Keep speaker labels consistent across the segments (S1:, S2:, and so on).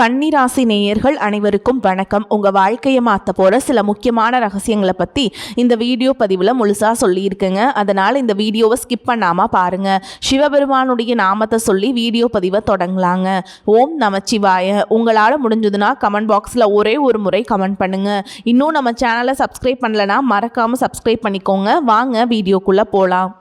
S1: கன்னிராசி நேயர்கள் அனைவருக்கும் வணக்கம். உங்கள் வாழ்க்கையை மாற்ற போகிற சில முக்கியமான ரகசியங்களை பற்றி இந்த வீடியோ பதிவில் முழுசாக சொல்லியிருக்கேங்க. அதனால் இந்த வீடியோவை ஸ்கிப் பண்ணாமல் பாருங்கள். சிவபெருமானுடைய நாமத்தை சொல்லி வீடியோ பதிவை தொடங்கலாங்க. ஓம் நமச்சிவாய. உங்களால் முடிஞ்சதுன்னா கமெண்ட் பாக்ஸில் ஒரே ஒரு முறை கமெண்ட் பண்ணுங்கள். இன்னும் நம்ம சேனலை சப்ஸ்கிரைப் பண்ணலைன்னா மறக்காமல் சப்ஸ்கிரைப் பண்ணிக்கோங்க. வாங்க வீடியோக்குள்ளே போகலாம்.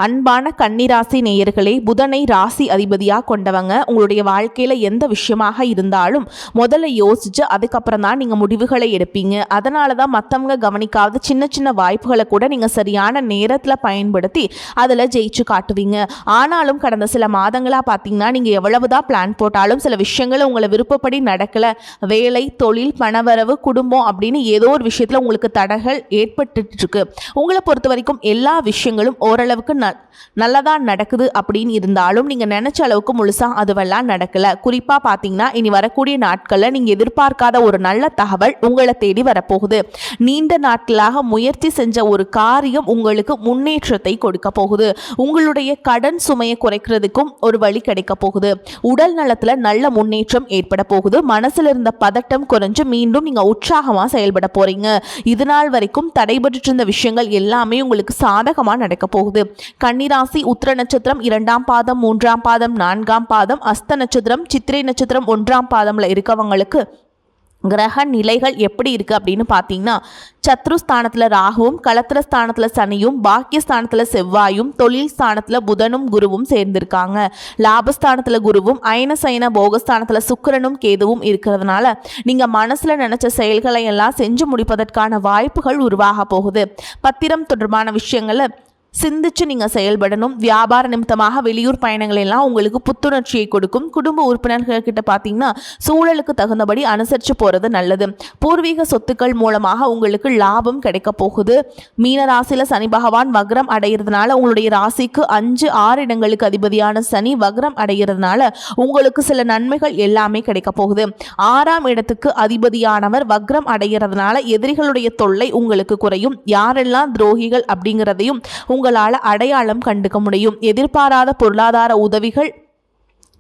S1: அன்பான கன்னிராசி நேயர்களே, புதனை ராசி அதிபதியாக கொண்டவங்க. உங்களுடைய வாழ்க்கையில் எந்த விஷயமாக இருந்தாலும் முதல்ல யோசிச்சு அதுக்கப்புறம் தான் நீங்கள் முடிவுகளை எடுப்பீங்க. அதனால தான் மற்றவங்க கவனிக்காத சின்ன சின்ன வாய்ப்புகளை கூட நீங்கள் சரியான நேரத்தில் பயன்படுத்தி அதில் ஜெயிச்சு காட்டுவீங்க. ஆனாலும் கடந்த சில மாதங்களாக பார்த்தீங்கன்னா நீங்கள் எவ்வளவுதான் பிளான் போட்டாலும் சில விஷயங்கள் உங்களை விருப்பப்படி நடக்கலை. வேலை, தொழில், பணவரவு, குடும்பம் அப்படின்னு ஏதோ ஒரு விஷயத்தில் உங்களுக்கு தடைகள் ஏற்பட்டு இருக்கு. உங்களை பொறுத்த வரைக்கும் எல்லா விஷயங்களும் ஓரளவுக்கு நல்லதான் நடக்குது அப்படின்னு இருந்தாலும் நீங்கள் நினைச்ச அளவுக்கு முழுசா அதுவெல்லாம் நடக்கல. குறிப்பா பார்த்தீங்கன்னா இனி வரக்கூடிய நாட்கள்ல நீங்க எதிர்பார்க்காத ஒரு நல்ல தகவல் உங்களை தேடி வரப்போகுது. நீண்ட நாட்களாக முயற்சி செஞ்ச ஒரு காரியம் உங்களுக்கு முன்னேற்றத்தை கொடுக்க போகுது. உங்களுடைய கடன் சுமையை குறைக்கிறதுக்கும் ஒரு வழி கிடைக்க போகுது. உடல் நலத்துல நல்ல முன்னேற்றம் ஏற்பட போகுது. மனசுல இருந்த பதட்டம் குறைஞ்சு மீண்டும் நீங்க உற்சாகமா செயல்பட போறீங்க. இது நாள் வரைக்கும் தடைபட்டு இருந்த விஷயங்கள் எல்லாமே உங்களுக்கு சாதகமா நடக்க போகுது. கன்னிராசி உத்திர நட்சத்திரம் 2ஆம் பாதம், 3ஆம் பாதம், 4ஆம் பாதம், அஸ்த நட்சத்திரம், சித்திரை நட்சத்திரம் 1ஆம் பாதம்ல இருக்கவங்களுக்கு கிரக நிலைகள் எப்படி இருக்குது அப்படின்னு பார்த்தீங்கன்னா, சத்ருஸ்தானத்தில் ராகுவும், களத்திரஸ்தானத்தில் சனியும், பாக்கியஸ்தானத்தில் செவ்வாயும், தொழில் ஸ்தானத்தில் புதனும் குருவும் சேர்ந்திருக்காங்க. லாபஸ்தானத்தில் குருவும், அயனசயன போகஸ்தானத்தில் சுக்கிரனும் கேதுவும் இருக்கிறதுனால நீங்கள் மனசில் நினச்ச செயல்களை எல்லாம் செஞ்சு முடிப்பதற்கான வாய்ப்புகள் உருவாக போகுது. பத்திரம் தொடர்பான விஷயங்களை சிந்திச்சு நீங்கள் செயல்படணும். வியாபார நிமித்தமாக வெளியூர் பயணங்கள் எல்லாம் உங்களுக்கு புத்துணர்ச்சியை கொடுக்கும். குடும்ப உறுப்பினர்கள் கிட்ட பார்த்தீங்கன்னா சூழலுக்கு தகுந்தபடி அனுசரித்து போகிறது நல்லது. பூர்வீக சொத்துக்கள் மூலமாக உங்களுக்கு லாபம் கிடைக்க போகுது. மீன ராசியில் சனி பகவான் வக்ரம் அடைகிறதுனால உங்களுடைய ராசிக்கு 5, 6 இடங்களுக்கு அதிபதியான சனி வக்ரம் அடைகிறதுனால உங்களுக்கு சில நன்மைகள் எல்லாமே கிடைக்க போகுது. 6ஆம் இடத்துக்கு அதிபதியானவர் வக்ரம் அடைகிறதுனால எதிரிகளுடைய தொல்லை உங்களுக்கு குறையும். யாரெல்லாம் துரோகிகள் அப்படிங்கிறதையும் உங்களால் அடையாளம் கண்டுக்க முடியும். எதிர்பாராத பொருளாதார உதவிகள்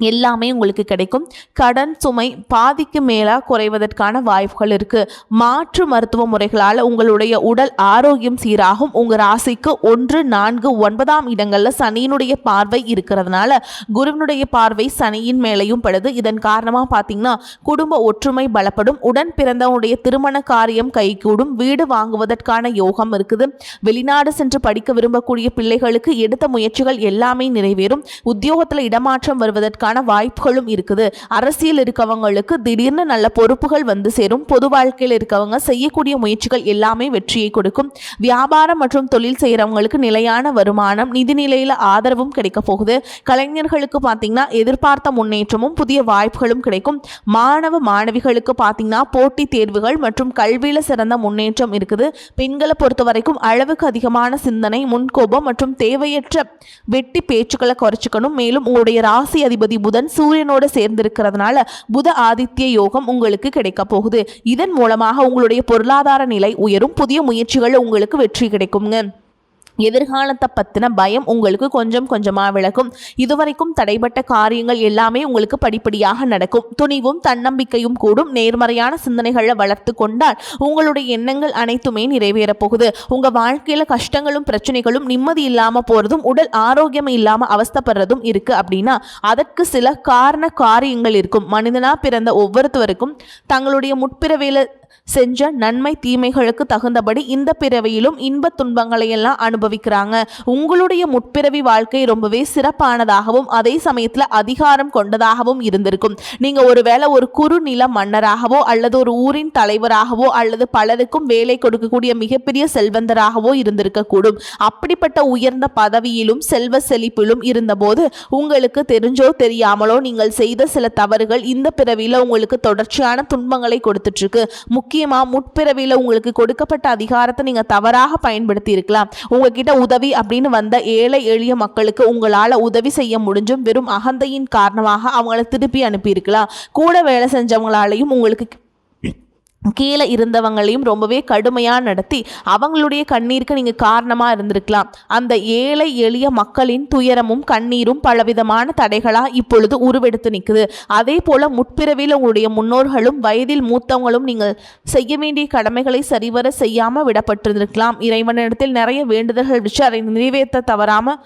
S1: எல்லாமே உங்களுக்கு கிடைக்கும். கடன் சுமை பாதிக்கு மேலாக குறைவதற்கான வாய்ப்புகள் இருக்குது. மாற்று மருத்துவ முறைகளால் உங்களுடைய உடல் ஆரோக்கியம் சீராகும். உங்கள் ராசிக்கு 1, 4, 9ஆம் இடங்களில் சனியினுடைய பார்வை இருக்கிறதுனால குருவினுடைய பார்வை சனியின் மேலையும் படுது. இதன் காரணமாக பார்த்தீங்கன்னா குடும்ப ஒற்றுமை பலப்படும். உடன் பிறந்தவனுடைய திருமண காரியம் கைகூடும். வீடு வாங்குவதற்கான யோகம் இருக்குது. வெளிநாடு சென்று படிக்க விரும்பக்கூடிய பிள்ளைகளுக்கு எடுத்த முயற்சிகள் எல்லாமே நிறைவேறும். உத்தியோகத்தில் இடமாற்றம் வருவதற்கான வாய்ப்புகளும் இருக்குது. அரசியல் இருக்கவங்களுக்கு திடீர்னு நல்ல பொறுப்புகள் வந்து சேரும். பொது வாழ்க்கையில் இருக்கவங்க செய்யக்கூடிய முயற்சிகள் எல்லாமே வெற்றியை கொடுக்கும். வியாபாரம் மற்றும் தொழில் செய்யறவங்களுக்கு நிலையான வருமானம், நிதி நிலையில ஆதரவும் கிடைக்க போகுது. கலைஞர்களுக்கு பார்த்தீங்கன்னா எதிர்பார்த்த முன்னேற்றமும் புதிய வாய்ப்புகளும் கிடைக்கும். மாணவ மாணவிகளுக்கு பார்த்தீங்கன்னா போட்டி தேர்வுகள் மற்றும் கல்வியில சிறந்த முன்னேற்றம் இருக்குது. பெண்களை பொறுத்த வரைக்கும் அளவுக்கு அதிகமான சிந்தனை, முன்கோபம் மற்றும் தேவையற்ற வெட்டி பேச்சுக்களை குறைச்சிக்கணும். மேலும் உங்களுடைய ராசி அதிபதி புதன் சூரியனோடு சேர்ந்திருக்கிறதுனால புத ஆதித்ய யோகம் உங்களுக்கு கிடைக்க போகுது. இதன் மூலமாக உங்களுடைய பொருளாதார நிலை உயரும். புதிய முயற்சிகள் உங்களுக்கு வெற்றி கிடைக்குங்க. எதிர்காலத்தை பற்றின பயம் உங்களுக்கு கொஞ்சம் கொஞ்சமாக விலகும். இதுவரைக்கும் தடைப்பட்ட காரியங்கள் எல்லாமே உங்களுக்கு படிப்படியாக நடக்கும். துணிவும் தன்னம்பிக்கையும் கூடும். நேர்மறையான சிந்தனைகளை வளர்த்து கொண்டால் உங்களுடைய எண்ணங்கள் அனைத்துமே நிறைவேற போகுது. உங்கள் வாழ்க்கையில் கஷ்டங்களும் பிரச்சனைகளும் நிம்மதி இல்லாமல் போகிறதும் உடல் ஆரோக்கியம் இல்லாமல் அவஸ்தைப்படுறதும் இருக்குது அப்படின்னா அதற்கு சில காரியங்கள் இருக்கும். மனிதனாக பிறந்த ஒவ்வொருத்தருக்கும் தங்களுடைய முற்பிறவியில் செஞ்ச நன்மை தீமைகளுக்கு தகுந்தபடி இந்த பிறவியிலும் இன்ப துன்பங்களை எல்லாம் அனுபவிக்கிறாங்க. உங்களுடைய முற்பிறவி வாழ்க்கை ரொம்பவே சிறப்பானதாகவும் அதே சமயத்தில் அதிகாரம் கொண்டதாகவும் இருந்திருக்கும். நீங்க ஒருவேளை ஒரு குறுநில மன்னராகவோ அல்லது ஒரு ஊரின் தலைவராகவோ அல்லது பலருக்கும் வேலை கொடுக்கக்கூடிய மிகப்பெரிய செல்வந்தராகவோ இருந்திருக்கக்கூடும். அப்படிப்பட்ட உயர்ந்த பதவியிலும் செல்வ செழிப்பிலும் இருந்தபோது உங்களுக்கு தெரிஞ்சோ தெரியாமலோ நீங்கள் செய்த சில தவறுகள் இந்த பிறவியில உங்களுக்கு தொடர்ச்சியான துன்பங்களை கொடுத்துட்டு இருக்கு. முக்கியமாக முற்பிறவியில் உங்களுக்கு கொடுக்கப்பட்ட அதிகாரத்தை நீங்கள் தவறாக பயன்படுத்தி இருக்கலாம். உங்ககிட்ட உதவி அப்படின்னு வந்த ஏழை எளிய மக்களுக்கு உங்களால் உதவி செய்ய முடிஞ்சும் வெறும் அகந்தையின் காரணமாக அவங்கள திருப்பி அனுப்பியிருக்கலாம். கூட வேலை செஞ்சவங்களாலையும் உங்களுக்கு கீழே இருந்தவங்களையும் ரொம்பவே கடுமையாக நடத்தி அவங்களுடைய கண்ணீருக்கு நீங்கள் காரணமாக இருந்திருக்கலாம். அந்த ஏழை எளிய மக்களின் துயரமும் கண்ணீரும் பலவிதமான தடைகளாக இப்பொழுது உருவெடுத்து நிற்குது. அதே போல் முற்பிறவியில் உங்களுடைய முன்னோர்களும் வயதில் மூத்தவங்களும் நீங்கள் செய்ய வேண்டிய கடமைகளை சரிவர செய்யாமல் விடப்பட்டிருந்திருக்கலாம். இறைவனிடத்தில் நிறைய வேண்டுதல்கள் வச்சு அதை நிறைவேற்ற தவறாமல்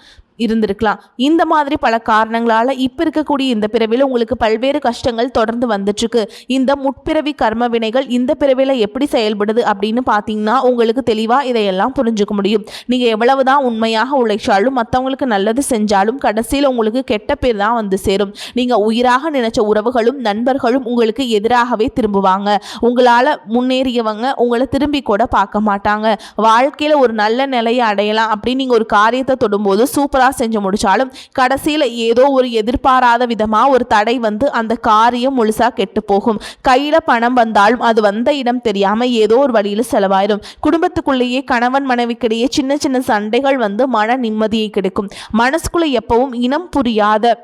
S1: இருந்திருக்கலாம். இந்த மாதிரி பல காரணங்களால் இப்போ இருக்கக்கூடிய இந்த பிறவியில் உங்களுக்கு பல்வேறு கஷ்டங்கள் தொடர்ந்து வந்துட்டுருக்கு. இந்த முற்பிறவி கர்ம வினைகள் இந்த பிறவியில் எப்படி செயல்படுது அப்படின்னு பார்த்தீங்கன்னா உங்களுக்கு தெளிவாக இதையெல்லாம் புரிஞ்சுக்க முடியும். நீங்கள் எவ்வளவுதான் உண்மையாக உழைச்சாலும் மற்றவங்களுக்கு நல்லது செஞ்சாலும் கடைசியில் உங்களுக்கு கெட்ட பேர் தான் வந்து சேரும். நீங்கள் உயிராக நினைச்ச உறவுகளும் நண்பர்களும் உங்களுக்கு எதிராகவே திரும்புவாங்க. உங்களால் முன்னேறியவங்க உங்களை திரும்பி கூட பார்க்க மாட்டாங்க. வாழ்க்கையில் ஒரு நல்ல நிலையை அடையலாம் அப்படின்னு நீங்கள் ஒரு காரியத்தை தொடும்போது சூப்பராக செஞ்சு முடிச்சாலும் கடைசியில் ஏதோ ஒரு எதிர்பாராத விதமா ஒரு தடை வந்து அந்த காரியம் முழுசா கெட்டு போகும். கையில பணம் வந்தாலும் அது வந்த இடம் தெரியாம ஏதோ ஒரு வழியில செலவாயிடும். குடும்பத்துக்குள்ளேயே கணவன் மனைவிக்கிடையே சின்ன சின்ன சண்டைகள் வந்து மன நிம்மதியை கிடைக்கும். மனசுக்குள்ள எப்பவும் இனம் புரியாத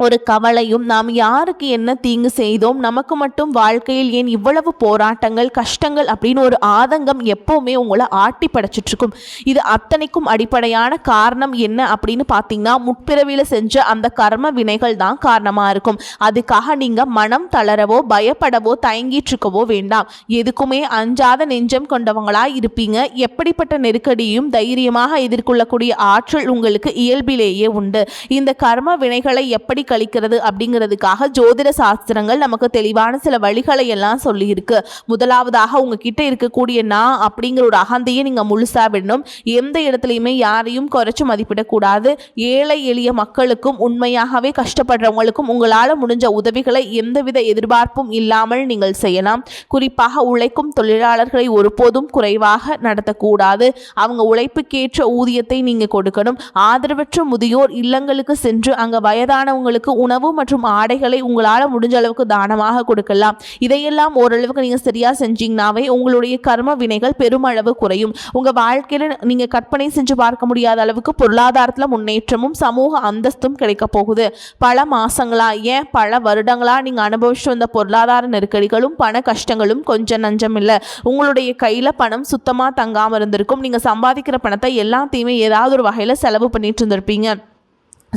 S1: ஒரு கவலையும், நாம் யாருக்கு என்ன தீங்கு செய்தோம், நமக்கு மட்டும் வாழ்க்கையில் ஏன் இவ்வளவு போராட்டங்கள் கஷ்டங்கள் அப்படின்னு ஒரு ஆதங்கம் எப்போவுமே உங்களை ஆட்டி படைச்சிட்ருக்கும். இது அத்தனைக்கும் அடிப்படையான காரணம் என்ன அப்படின்னு பார்த்தீங்கன்னா முற்பிறவியில் செஞ்ச அந்த கர்ம வினைகள் தான் காரணமாக இருக்கும். அதுக்காக நீங்கள் மனம் தளரவோ பயப்படவோ தயங்கிட்டுருக்கவோ வேண்டாம். எதுக்குமே அஞ்சாத நெஞ்சம் கொண்டவங்களாக இருப்பீங்க. எப்படிப்பட்ட நெருக்கடியும் தைரியமாக எதிர்கொள்ளக்கூடிய ஆற்றல் உங்களுக்கு இயல்பிலேயே உண்டு. இந்த கர்ம வினைகளை எப்படி கழிக்கிறது அப்படிங்கிறதுக்காக ஜோதிட சாஸ்திரங்கள் நமக்கு தெளிவான சில வழிகளை எல்லாம் சொல்லியிருக்கு. முதலாவதாக உங்ககிட்ட இருக்கக்கூடிய நான் அப்படிங்கிற ஒரு அகந்தையை நீங்கள் முழுசா விடணும். எந்த இடத்துலையுமே யாரையும் குறைச்சு மதிப்பிடக்கூடாது. ஏழை எளிய மக்களுக்கும் உண்மையாகவே கஷ்டப்படுறவங்களுக்கும் உங்களால் முடிஞ்ச உதவிகளை எந்தவித எதிர்பார்ப்பும் இல்லாமல் நீங்கள் செய்யலாம். குறிப்பாக உழைக்கும் தொழிலாளர்களை ஒருபோதும் குறைவாக நடத்தக்கூடாது. அவங்க உழைப்புக்கேற்ற ஊதியத்தை நீங்கள் கொடுக்கணும். ஆதரவற்ற முதியோர் இல்லங்களுக்கு சென்று அங்கே வயதானவங்களுக்கு உணவு மற்றும் ஆடைகளை உங்களால் முடிஞ்ச அளவுக்கு தானமாக கொடுக்கலாம். இதையெல்லாம் ஓரளவுக்கு நீங்கள் சரியாக செஞ்சீங்கன்னாவே உங்களுடைய கர்ம வினைகள் பெருமளவு குறையும். உங்கள் வாழ்க்கையில் நீங்கள் கற்பனை செஞ்சு பார்க்க முடியாத அளவுக்கு பொருளாதாரத்தில் முன்னேற்றமும் சமூக அந்தஸ்தும் கிடைக்க போகுது. பல மாசங்களா ஏன் பல வருடங்களா நீங்கள் அனுபவிச்சுட்டு வந்த பொருளாதார நெருக்கடிகளும் பண கஷ்டங்களும் கொஞ்சம் நஞ்சம் இல்லை. உங்களுடைய கையில் பணம் சுத்தமாக தங்காமல் இருந்திருக்கும். நீங்கள் சம்பாதிக்கிற பணத்தை எல்லாத்தையுமே ஏதாவது ஒரு வகையில் செலவு பண்ணிட்டு இருந்திருப்பீங்க.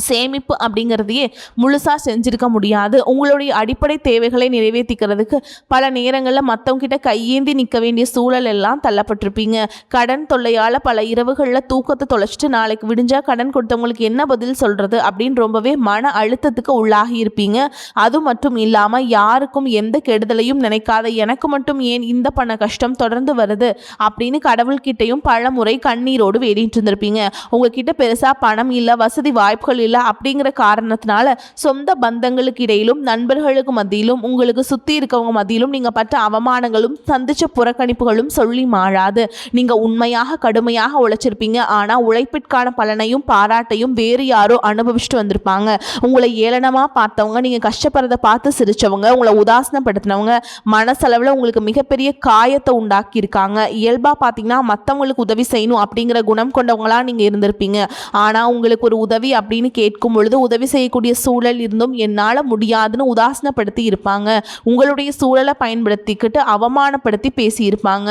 S1: சேமிப்பு அப்படிங்கிறதையே முழுசாக செஞ்சுருக்க முடியாது. உங்களுடைய அடிப்படை தேவைகளை நிறைவேற்றிக்கிறதுக்கு பல நேரங்களில் மற்றவங்கிட்ட கையேந்தி நிற்க வேண்டிய சூழல் எல்லாம் தள்ளப்பட்டிருப்பீங்க. கடன் தொல்லையால் பல இரவுகளில் தூக்கத்தை தொலைச்சிட்டு நாளைக்கு விடிஞ்சா கடன் கொடுத்தவங்களுக்கு என்ன பதில் சொல்கிறது அப்படின்னு ரொம்பவே மன அழுத்தத்துக்கு உள்ளாகி இருப்பீங்க. அது மட்டும் இல்லாமல் யாருக்கும் எந்த கெடுதலையும் நினைக்காத எனக்கு மட்டும் ஏன் இந்த பண கஷ்டம் தொடர்ந்து வருது அப்படின்னு கடவுள்கிட்டையும் பல முறை கண்ணீரோடு வேடிட்டு இருந்திருப்பீங்க. உங்ககிட்ட பெருசாக பணம் இல்லை, வசதி வாய்ப்புகள் இல்லை அப்படிங்கிற காரணத்தினால சொந்த பந்தங்களுக்கு இடையிலும் நண்பர்களுக்கு மத்தியிலும் உங்களுக்கு சுற்றி இருக்கவங்க மத்தியிலும் நீங்கள் பட்ட அவமானங்களும் சந்திச்ச புறக்கணிப்புகளும் சொல்லி மாறாது. நீங்கள் உண்மையாக கடுமையாக உழைச்சிருப்பீங்க. ஆனால் உழைப்பிற்கான பலனையும் பாராட்டையும் வேறு யாரோ அனுபவிச்சுட்டு வந்திருப்பாங்க. உங்களை ஏளனமாக பார்த்தவங்க, நீங்கள் கஷ்டப்படுறதை பார்த்து சிரிச்சவங்க, உங்களை உதாசனப்படுத்தினவங்க மனசளவில் உங்களுக்கு மிகப்பெரிய காயத்தை உண்டாக்கி இருக்காங்க. இயல்பாக பார்த்தீங்கன்னா மற்றவங்களுக்கு உதவி செய்யணும் அப்படிங்கிற குணம் கொண்டவங்களா நீங்கள் இருந்திருப்பீங்க. ஆனால் உங்களுக்கு ஒரு உதவி அப்படின்னு கேட்கும் பொழுது உதவி செய்யக்கூடிய சூழல் இருந்தும் என்னால் முடியாதுன்னு உதாசனப்படுத்தி இருப்பாங்க. உங்களுடைய சூழலை பயன்படுத்திக்கிட்டு அவமானப்படுத்தி பேசியிருப்பாங்க.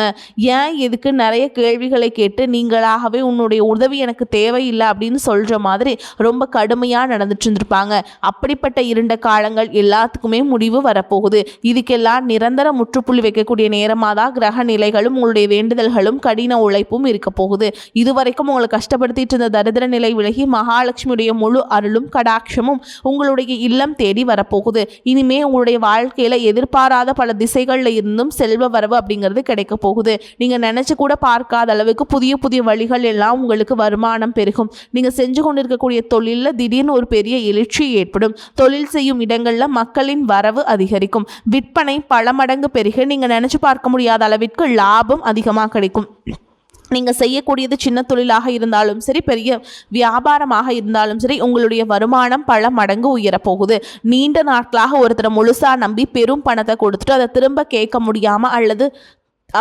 S1: ஏன் எதுக்கு நிறைய கேள்விகளை கேட்டு நீங்களாகவே உன்னுடைய உதவி எனக்கு தேவையில்லை அப்படின்னு சொல்கிற மாதிரி ரொம்ப கடுமையாக நடந்துட்டு இருந்திருப்பாங்க. அப்படிப்பட்ட இருண்ட காலங்கள் எல்லாத்துக்குமே முடிவு வரப்போகுது. இதுக்கெல்லாம் நிரந்தர முற்றுப்புள்ளி வைக்கக்கூடிய நேரமாக தான் கிரக நிலைகளும் உங்களுடைய வேண்டுதல்களும் கடின உழைப்பும் இருக்க போகுது. இதுவரைக்கும் உங்களை கஷ்டப்படுத்திட்டு இருந்த தரித்திர நிலை விலகி மகாலட்சுமியுடைய முழு அருளும் கடாட்சமும் உங்களுடைய இல்லம் தேடி வரப்போகுது. இனிமே உங்களுடைய வாழ்க்கையில் எதிர்பாராத பல திசைகளில் இருந்தும் செல்வ வரவு அப்படிங்கிறது கிடைக்க போகுது. நீங்கள் நினச்சி கூட பார்க்காத அளவுக்கு புதிய புதிய வழிகள் எல்லாம் உங்களுக்கு வருமானம் பெருகும். நீங்கள் செஞ்சு கொண்டிருக்கக்கூடிய தொழிலில் திடீர்னு ஒரு பெரிய எழுச்சி ஏற்படும். தொழில் செய்யும் இடங்களில் மக்களின் வரவு அதிகரிக்கும். விற்பனை பல மடங்கு பெருக நீங்கள் நினச்சி பார்க்க முடியாத அளவிற்கு லாபம் அதிகமாக கிடைக்கும். நீங்கள் செய்யக்கூடியது சின்ன தொழிலாக இருந்தாலும் சரி, பெரிய வியாபாரமாக இருந்தாலும் சரி, உங்களுடைய வருமானம் பல மடங்கு உயரப்போகுது. நீண்ட நாட்களாக ஒருத்தரை முழுசாக நம்பி பெரும் பணத்தை கொடுத்துட்டு அதை திரும்ப கேட்க முடியாமல் அல்லது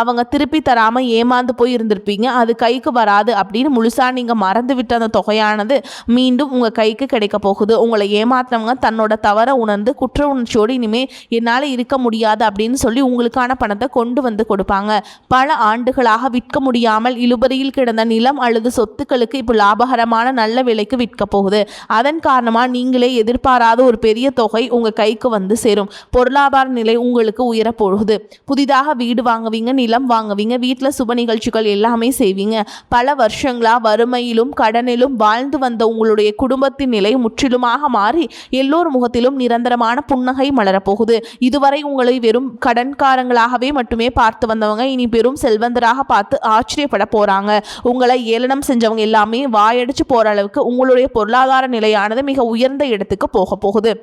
S1: அவங்க திருப்பி தராமல் ஏமாந்து போய் இருந்திருப்பீங்க. அது கைக்கு வராது அப்படின்னு முழுசாக நீங்கள் மறந்து விட்ட அந்த தொகையானது மீண்டும் உங்கள் கைக்கு கிடைக்க போகுது. உங்களை ஏமாத்தினவங்க தன்னோட தவறை உணர்ந்து குற்ற உணர்ச்சியோடு இனிமேல் என்னால் இருக்க முடியாது அப்படின்னு சொல்லி உங்களுக்கான பணத்தை கொண்டு வந்து கொடுப்பாங்க. பல ஆண்டுகளாக விற்க முடியாமல் இழுபறியில் கிடந்த நிலம் அல்லது சொத்துக்களுக்கு இப்போ லாபகரமான நல்ல விலைக்கு விற்க போகுது. அதன் காரணமாக நீங்களே எதிர்பாராத ஒரு பெரிய தொகை உங்கள் கைக்கு வந்து சேரும். பொருளாதார நிலை உங்களுக்கு உயரப்போகுது. புதிதாக வீடு வாங்குவீங்க, நிலம் வாங்குவீங்க, வீட்டில் சுப நிகழ்ச்சிகள் எல்லாமே செய்வீங்க. பல வருஷங்களா வறுமையிலும் கடனிலும் வாழ்ந்து வந்த உங்களுடைய குடும்பத்தின் நிலை முற்றிலுமாக மாறி எல்லோர் முகத்திலும் நிரந்தரமான புன்னகை மலரப்போகுது. இதுவரை உங்களை வெறும் கடன்காரங்களாகவே மட்டுமே பார்த்து வந்தவங்க இனி பெரும் செல்வந்தராக பார்த்து ஆச்சரியப்பட போறாங்க. உங்களை ஏளனம் செஞ்சவங்க எல்லாமே வாயடிச்சு போற அளவுக்கு உங்களுடைய பொருளாதார நிலையானது மிக உயர்ந்த இடத்துக்கு போக போகுது.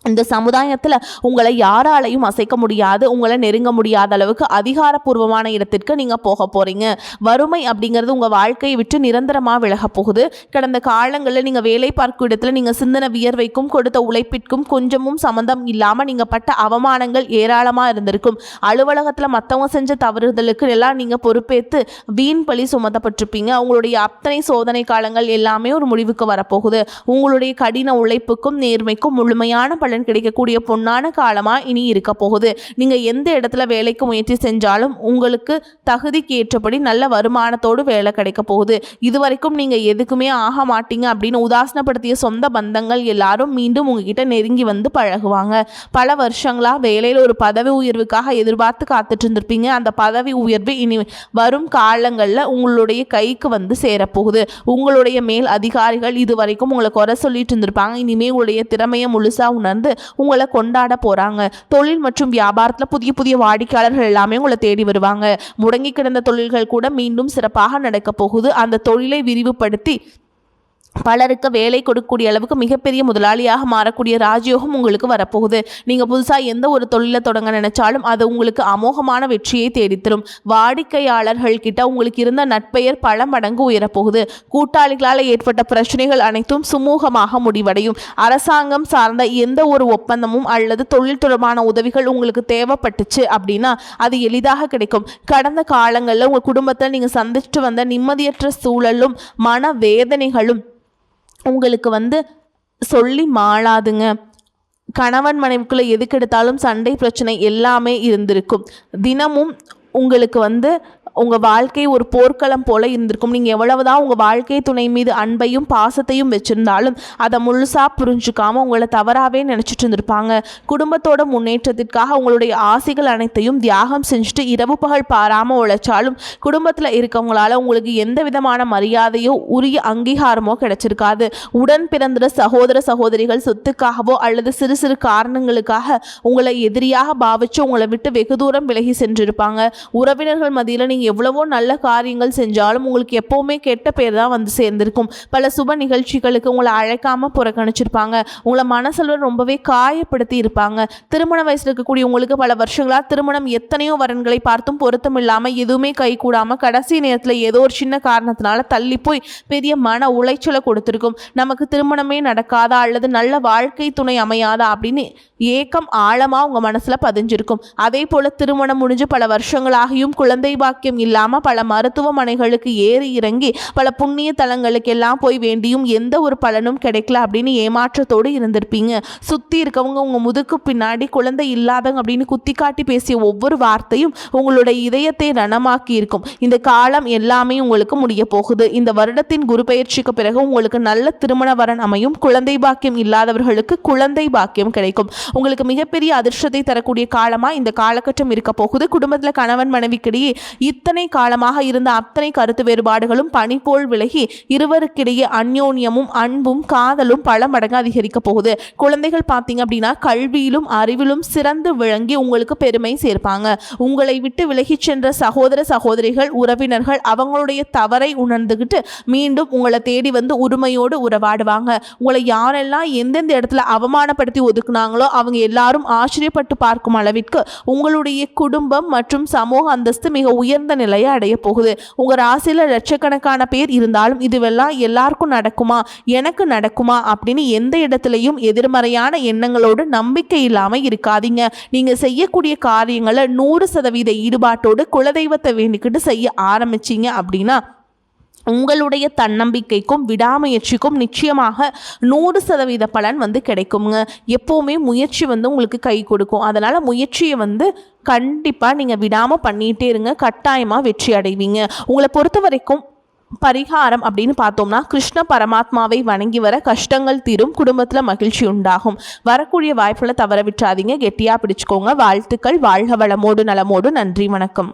S1: இந்த சமுதாயத்தில் உங்களை யாராலையும் அசைக்க முடியாது, உங்களை நெருங்க முடியாத அளவுக்கு அதிகாரப்பூர்வமான இடத்திற்கு நீங்கள் போக போகிறீங்க. வறுமை அப்படிங்கிறது உங்கள் வாழ்க்கையை விட்டு நிரந்தரமாக விலக போகுது. கடந்த காலங்களில் நீங்கள் வேலை பார்க்கும் இடத்துல நீங்கள் சிந்தன வியர்வைக்கும் கொடுத்த உழைப்பிற்கும் கொஞ்சமும் சம்மந்தம் இல்லாமல் நீங்கள் பட்ட அவமானங்கள் ஏராளமாக இருந்திருக்கும். அலுவலகத்தில் மற்றவங்க செஞ்ச தவறுதலுக்கு எல்லாம் நீங்கள் பொறுப்பேற்று வீண் பழி சுமத்தப்பட்டிருப்பீங்க. உங்களுடைய அத்தனை சோதனை காலங்கள் எல்லாமே ஒரு முடிவுக்கு வரப்போகுது. உங்களுடைய கடின உழைப்புக்கும் நேர்மைக்கும் முழுமையான பலன் கிடைக்கக்கூடிய பொன்னான காலமாக இனி இருக்க போகுது. நீங்கள் எந்த இடத்துல வேலைக்கு முயற்சி செஞ்சாலும் உங்களுக்கு தகுதிக்கு ஏற்றபடி நல்ல வருமானத்தோடு வேலை கிடைக்க போகுது. இதுவரைக்கும் நீங்கள் எதுக்குமே ஆக மாட்டீங்க அப்படின்னு உதாசனப்படுத்திய சொந்த பந்தங்கள் எல்லாரும் மீண்டும் உங்ககிட்ட நெருங்கி வந்து பழகுவாங்க. பல வருஷங்களாக வேலையில் ஒரு பதவி உயர்வுக்காக எதிர்பார்த்து காத்துட்டு இருந்திருப்பீங்க. அந்த பதவி உயர்வு இனி வரும் காலங்களில் உங்களுடைய கைக்கு வந்து சேரப்போகுது. உங்களுடைய மேல் அதிகாரிகள் இதுவரைக்கும் உங்களை குறை சொல்லிட்டு இருந்திருப்பாங்க. இனிமேல் உங்களுடைய திறமையை முழுசாக உணர்ந்து உங்களை கொண்டாட போறாங்க. தொழில் மற்றும் வியாபாரத்தில் புதிய புதிய வாடிக்கையாளர்கள் எல்லாமே உங்களை தேடி வருவாங்க. முடங்கி கிடந்த தொழில்கள் கூட மீண்டும் சிறப்பாக நடக்க போகுது. அந்த தொழிலை விரிவுபடுத்தி பலருக்கு வேலை கொடுக்கக்கூடிய அளவுக்கு மிகப்பெரிய முதலாளியாக மாறக்கூடிய ராஜயோகம் உங்களுக்கு வரப்போகுது. நீங்கள் புதுசாக எந்த ஒரு தொழிலை தொடங்க நினைச்சாலும் அது உங்களுக்கு அமோகமான வெற்றியை தேடித்தரும். வாடிக்கையாளர்கள் கிட்ட உங்களுக்கு இருந்த நட்பெயர் பல மடங்கு உயரப்போகுது. கூட்டாளிகளால் ஏற்பட்ட பிரச்சனைகள் அனைத்தும் சுமூகமாக முடிவடையும். அரசாங்கம் சார்ந்த எந்த ஒரு ஒப்பந்தமும் அல்லது தொழில் தொடர்பான உதவிகள் உங்களுக்கு தேவைப்பட்டுச்சு அப்படின்னா அது எளிதாக கிடைக்கும். கடந்த காலங்களில் உங்கள் குடும்பத்தில் நீங்கள் சந்திச்சுட்டு வந்த நிம்மதியற்ற சூழலும் மன வேதனைகளும் உங்களுக்கு சொல்லி மாளாதுங்க. கணவன் மனைவிக்குள்ளே எதுக்கு எடுத்தாலும் சண்டை பிரச்சனை எல்லாமே இருந்திருக்கும். தினமும் உங்களுக்கு உங்கள் வாழ்க்கை ஒரு போர்க்களம் போல இருந்திருக்கும். நீங்கள் எவ்வளவுதான் உங்கள் வாழ்க்கை துணை மீது அன்பையும் பாசத்தையும் வச்சுருந்தாலும் அதை முழுசாக புரிஞ்சுக்காமல் உங்களை தவறாகவே நினச்சிட்டு இருந்திருப்பாங்க. குடும்பத்தோட முன்னேற்றத்திற்காக உங்களுடைய ஆசைகள் அனைத்தையும் தியாகம் செஞ்சுட்டு இரவு பகல் பாராமல் உழைச்சாலும் குடும்பத்தில் இருக்கவங்களால உங்களுக்கு எந்த விதமான மரியாதையோ உரிய அங்கீகாரமோ கிடைச்சிருக்காது. உடன் பிறந்த சகோதர சகோதரிகள் சொத்துக்காகவோ அல்லது சிறு சிறு காரணங்களுக்காக உங்களை எதிரியாக பாவிச்சு உங்களை விட்டு வெகு தூரம் விலகி சென்றிருப்பாங்க. உறவினர்கள் மத்தியில் நீங்கள் எவ்வளவோ நல்ல காரியங்கள் செஞ்சாலும் உங்களுக்கு எப்போவுமே கெட்ட பேர் தான் சேர்ந்திருக்கும். பல சுப நிகழ்ச்சிகளுக்கு உங்களை அழைக்காமல் புறக்கணிச்சிருப்பாங்க. உங்களை மனசில் ரொம்பவே காயப்படுத்தி இருப்பாங்க. திருமண வயசில் இருக்கக்கூடிய உங்களுக்கு பல வருஷங்களாக திருமணம் எத்தனையோ வரன்களை பார்த்தும் பொருத்தம் இல்லாமல் எதுவுமே கை கூடாமல் கடைசி நேரத்தில் ஏதோ ஒரு சின்ன காரணத்தினால தள்ளி போய் பெரிய மன உளைச்சலை கொடுத்துருக்கும். நமக்கு திருமணமே நடக்காதா அல்லது நல்ல வாழ்க்கை துணை அமையாதா அப்படின்னு ஏக்கம் ஆழமாக உங்கள் மனசில் பதிஞ்சிருக்கும். அதே போல் திருமணம் முடிஞ்சு பல வருஷங்களாகியும் குழந்தை பாக்கியம் இல்லாமல் பல மருத்துவமனைகளுக்கு ஏறி இறங்கி பல புண்ணிய தலங்களுக்கு எல்லாம் போய் வேண்டியும் எந்த ஒரு பலனும் கிடைக்கல அப்படின்னு ஏமாற்றத்தோடு இருந்திருப்பீங்க. சுற்றி இருக்கவங்க உங்கள் முதுக்கு பின்னாடி குழந்தை இல்லாதவங்க அப்படின்னு குத்தி காட்டி பேசிய ஒவ்வொரு வார்த்தையும் உங்களுடைய இதயத்தை ரணமாக்கி இருக்கும். இந்த காலம் எல்லாமே உங்களுக்கு முடிய போகுது. இந்த வருடத்தின் குரு பயிற்சிக்கு பிறகு உங்களுக்கு நல்ல திருமண வரன் அமையும். குழந்தை பாக்கியம் இல்லாதவர்களுக்கு குழந்தை பாக்கியம் கிடைக்கும். உங்களுக்கு மிகப்பெரிய அதிர்ஷ்டத்தை தரக்கூடிய காலமாக இந்த காலகட்டம் இருக்க போகுது. குடும்பத்தில் கணவன் மனைவிக்கிடையே இத்தனை காலமாக இருந்த அத்தனை கருத்து வேறுபாடுகளும் பனி போல் விலகி இருவருக்கிடையே அந்யோன்யமும் அன்பும் காதலும் பல மடங்கு அதிகரிக்க போகுது. குழந்தைகள் பார்த்தீங்க அப்படின்னா கல்வியிலும் அறிவிலும் சிறந்து விளங்கி உங்களுக்கு பெருமை சேர்ப்பாங்க. உங்களை விட்டு விலகி சென்ற சகோதர சகோதரிகள் உறவினர்கள் அவங்களுடைய தவறை உணர்ந்துகிட்டு மீண்டும் உங்களை தேடி உரிமையோடு உறவாடுவாங்க. உங்களை யாரெல்லாம் எந்தெந்த இடத்துல அவமானப்படுத்தி ஒதுக்குனாங்களோ அவங்க எல்லாரும் ஆச்சரியப்பட்டு பார்க்கும் அளவிற்கு உங்களுடைய குடும்பம் மற்றும் சமூக அந்தஸ்து மிக உயர்ந்த உயர்ந்த நிலையை அடைய போகுது. உங்க ராசியில லட்சக்கணக்கான பேர் இருந்தாலும் இதுவெல்லாம் எல்லாருக்கும் நடக்குமா, எனக்கு நடக்குமா அப்படின்னு எந்த இடத்துலையும் எதிர்மறையான எண்ணங்களோடு நம்பிக்கை இல்லாம இருக்காதீங்க. நீங்க செய்யக்கூடிய காரியங்களை 100% ஈடுபாட்டோடு குலதெய்வத்தை வேண்டிக்கிட்டு செய்ய ஆரம்பிச்சீங்க அப்படின்னா உங்களுடைய தன்னம்பிக்கைக்கும் விடாமுயற்சிக்கும் நிச்சயமாக 100% பலன் கிடைக்குங்க. எப்போவுமே முயற்சி உங்களுக்கு கை கொடுக்கும். அதனால் முயற்சியை கண்டிப்பாக நீங்கள் விடாமல் பண்ணிகிட்டே இருங்க. கட்டாயமாக வெற்றி அடைவீங்க. உங்களை பொறுத்த வரைக்கும் பரிகாரம் அப்படின்னு பார்த்தோம்னா கிருஷ்ண பரமாத்மாவை வணங்கி வர கஷ்டங்கள் தீரும், குடும்பத்தில் மகிழ்ச்சி உண்டாகும். வரக்கூடிய வாய்ப்புகளை தவற விட்டுறாதீங்க. கெட்டியாக பிடிச்சுக்கோங்க. வாழ்த்துக்கள். வாழ்க வளமோடு நலமோடு. நன்றி, வணக்கம்.